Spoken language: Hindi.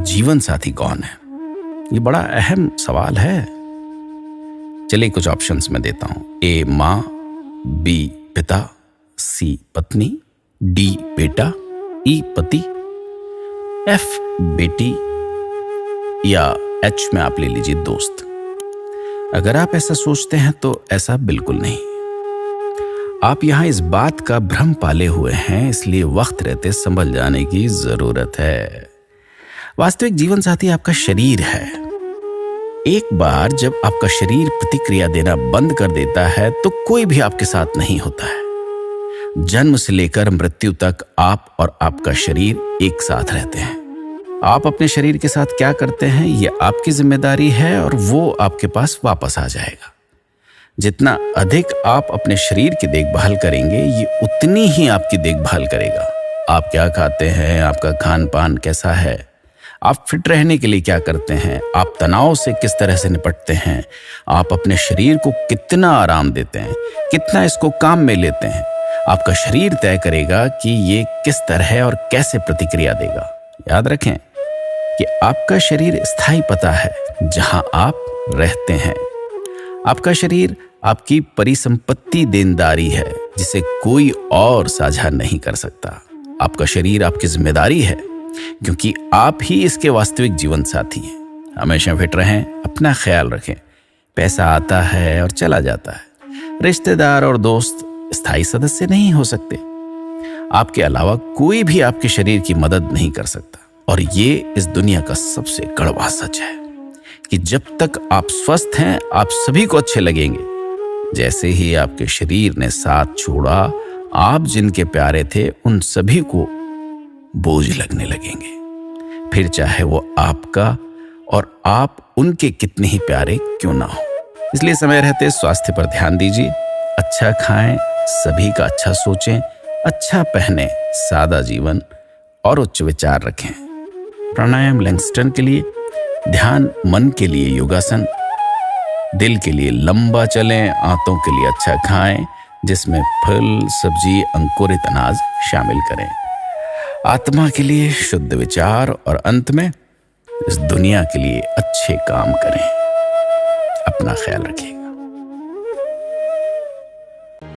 जीवन साथी कौन है? ये बड़ा अहम सवाल है। चलिए कुछ ऑप्शंस में देता हूं। ए माँ, बी पिता, सी पत्नी, डी बेटा, ई पति, एफ बेटी या एच में आप ले लीजिए दोस्त। अगर आप ऐसा सोचते हैं तो ऐसा बिल्कुल नहीं। आप यहां इस बात का भ्रम पाले हुए हैं, इसलिए वक्त रहते संभल जाने की जरूरत है। वास्तविक जीवन साथी आपका शरीर है। एक बार जब आपका शरीर प्रतिक्रिया देना बंद कर देता है तो कोई भी आपके साथ नहीं होता है। जन्म से लेकर मृत्यु तक आप और आपका शरीर एक साथ रहते हैं। आप अपने शरीर के साथ क्या करते हैं ये आपकी जिम्मेदारी है और वो आपके पास वापस आ जाएगा। जितना अधिक आप अपने शरीर की देखभाल करेंगे ये उतनी ही आपकी देखभाल करेगा। आप क्या खाते हैं, आपका खान पान कैसा है, आप फिट रहने के लिए क्या करते हैं, आप तनाव से किस तरह से निपटते हैं, आप अपने शरीर को कितना आराम देते हैं, कितना इसको काम में लेते हैं, आपका शरीर तय करेगा कि ये किस तरह और कैसे प्रतिक्रिया देगा। याद रखें कि आपका शरीर स्थायी पता है जहां आप रहते हैं। आपका शरीर आपकी परिसंपत्ति देनदारी है जिसे कोई और साझा नहीं कर सकता। आपका शरीर आपकी जिम्मेदारी है क्योंकि आप ही इसके वास्तविक जीवन साथी हैं। हमेशा फिट रहें, अपना ख्याल रखें। पैसा आता है और चला जाता है। रिश्तेदार और दोस्त स्थायी सदस्य नहीं हो सकते। आपके अलावा कोई भी आपके शरीर की मदद नहीं कर सकता। और ये इस दुनिया का सबसे कड़वा सच है कि जब तक आप स्वस्थ हैं आप सभी को अच्छे लगेंगे। जैसे ही आपके शरीर ने साथ छोड़ा, आप जिनके प्यारे थे उन सभी को बोझ लगने लगेंगे, फिर चाहे वो आपका और आप उनके कितने ही प्यारे क्यों ना हो। इसलिए समय रहते स्वास्थ्य पर ध्यान दीजिए। अच्छा खाएं, सभी का अच्छा सोचें, अच्छा पहने, सादा जीवन और उच्च विचार रखें। प्राणायाम लैंगस्टन के लिए, ध्यान मन के लिए योगासन, दिल के लिए लंबा चलें, आंतों के लिए अच्छा खाएं जिसमें फल, सब्जी, अंकुरित अनाज शामिल करें, आत्मा के लिए शुद्ध विचार और अंत में इस दुनिया के लिए अच्छे काम करें। अपना ख्याल रखिए।